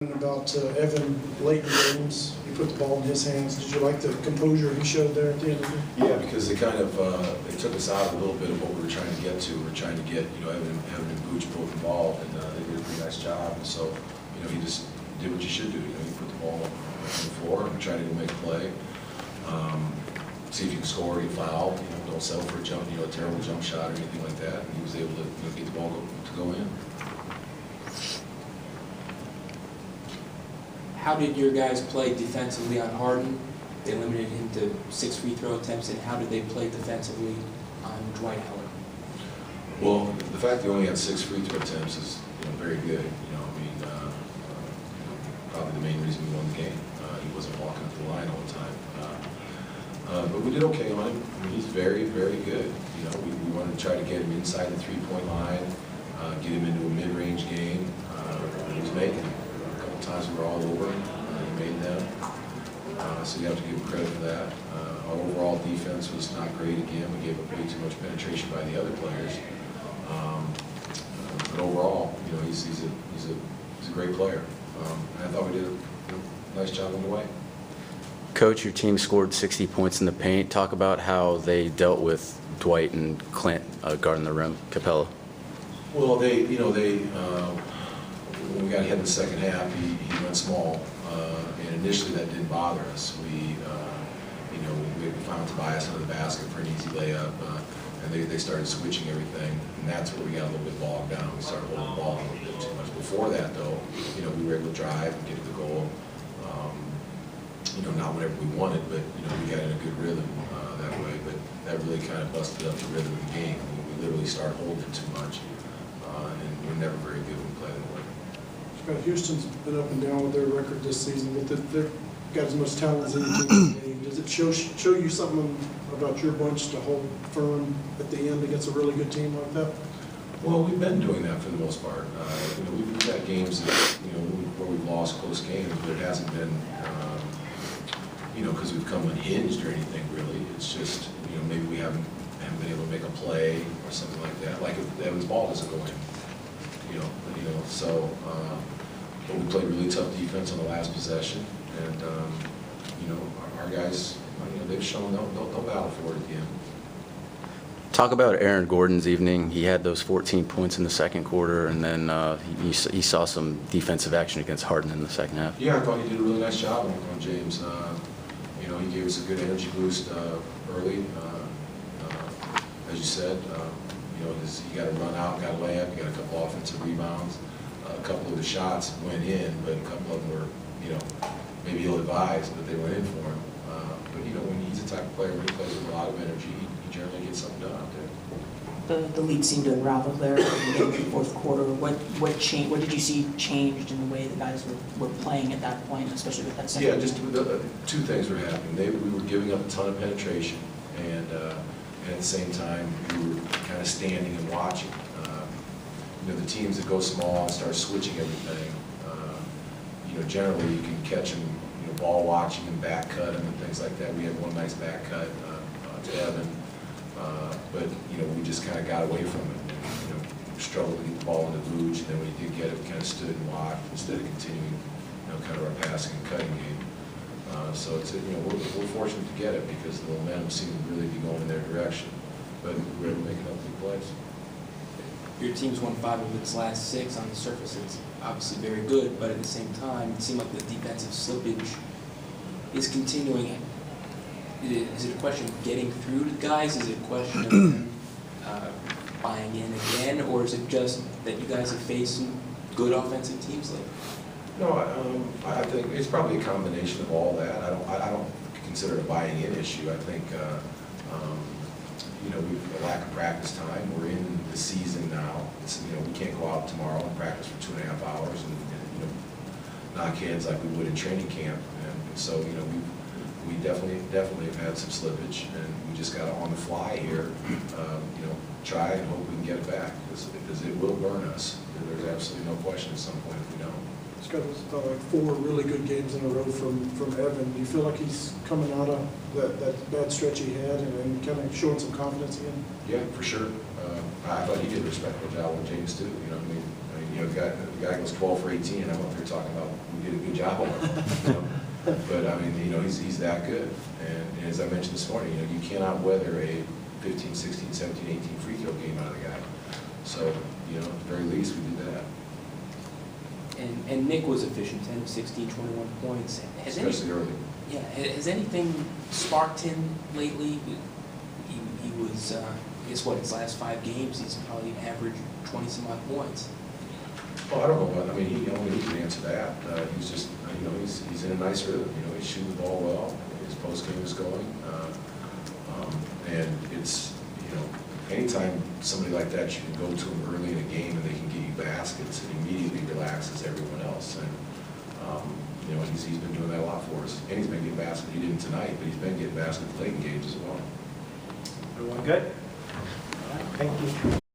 About Evan late in games, he put the ball in his hands. Did you like the composure he showed there at the end of the game? Yeah, because it took us out a little bit of what we were trying to get to. We were trying to get Evan and Booch both involved, and they did a pretty nice job. And so he just did what you should do. He put the ball on the floor and tried to make a play. See if you can score, get fouled. Don't settle for a jump, a terrible jump shot or anything like that. And he was able to get the ball to go in. How did your guys play defensively on Harden? They limited him to 6 free throw attempts, and how did they play defensively on Dwight Howard? Well, the fact that he only had 6 free throw attempts is very good. Probably the main reason we won the game. He wasn't walking up the line all the time. But we did okay on him. He's very, very good. We wanted to try to get him inside the 3-point line, get him into a mid-range game. He was making it. Times we were all over him. He made them. So you have to give him credit for that. Our overall defense was not great again. We gave up way too much penetration by the other players. But overall, he's a great player. And I thought we did a nice job on the way. Coach, your team scored 60 points in the paint. Talk about how they dealt with Dwight and Clint guarding the rim. Capella. Well, when we got hit in the second half, he went small, and initially that didn't bother us. We found Tobias under the basket for an easy layup, and they started switching everything, and that's where we got a little bit bogged down. We started holding the ball a little bit too much. Before that, though, we were able to drive and get to the goal. Not whatever we wanted, but we got in a good rhythm that way. But that really kind of busted up the rhythm of the game. We literally started holding too much, and we're never very good when we play that way. Houston's been up and down with their record this season, but they've got as much talent as any team in the game. Does it show you something about your bunch to hold firm at the end against a really good team like that? Well, we've been doing that for the most part. We've got games that, where we've lost close games, but it hasn't been, because we've come unhinged or anything really. It's just, maybe we haven't been able to make a play or something like that. Like if Evan's ball doesn't go in, so. But we played really tough defense on the last possession, and our guys, they've shown they'll battle for it at the end. Talk about Aaron Gordon's evening. He had those 14 points in the second quarter, and then he saw some defensive action against Harden in the second half. Yeah, I thought he did a really nice job on James. He gave us a good energy boost early. As you said, he got a run out, got a layup, he got a couple offensive rebounds. A couple of the shots went in, but a couple of them were, maybe ill-advised, but they went in for him. But when he's the type of player who plays with a lot of energy, he generally gets something done out there. The lead seemed to unravel there in the fourth quarter. What changed? What did you see changed in the way the guys were playing at that point, especially with that second? Yeah, just two things were happening. We were giving up a ton of penetration, and at the same time, we were kind of standing and watching. The teams that go small and start switching everything, generally you can catch them, ball watching and back cut them and things like that. We had one nice back cut to Evan, but we just kind of got away from it. And, struggled to get the ball into Booch, and then when he did get it, we kind of stood and watched instead of continuing, kind of our passing and cutting game. So it's we're fortunate to get it because the momentum seemed to really be going in their direction, but we were able to make enough big plays. Your team's won 5 of its last 6. On the surface, it's obviously very good, but at the same time, it seemed like the defensive slippage is continuing. Is it a question of getting through to guys? Is it a question of buying in again, or is it just that you guys have faced some good offensive teams lately? No, I think it's probably a combination of all that. I don't consider it a buying in issue. I think we've a lack of practice time. We're in the season now. It's, we can't go out tomorrow and practice for 2.5 hours and knock heads like we would in training camp. And so we definitely have had some slippage, and we just got to on the fly here. Try and hope we can get it back because it will burn us. There's absolutely no question at some point if we don't. It's got like 4 really good games in a row from Evan. Do you feel like he's coming out of that bad stretch he had and kind of showing some confidence again? Yeah, for sure. I thought he did a respectable job with James too. The guy goes 12 for 18, and I'm up here talking about job on him. You know? But I mean, you know, he's that good. And as I mentioned this morning, you know, you cannot weather a 15, 16, 17, 18 free throw game out of the guy. So, you know, at the very least, we did that. And Nick was efficient, 10 of 16, 21 points. Especially early. Yeah, has anything sparked him lately? He was, guess what, his last 5 games, he's probably averaged 20-some-odd points. Well, I don't know about, I mean, he can answer that. He's just, you know, he's in a nice rhythm. You know, he's shooting the ball well. His postgame is going. And it's, you know, anytime somebody like that, you can go to them early in a game and they can get you baskets, it immediately relaxes everyone else. And, you know, he's been doing that a lot for us. And he's been getting baskets. He didn't tonight, but he's been getting baskets late in games as well. Everyone good? All right, thank you.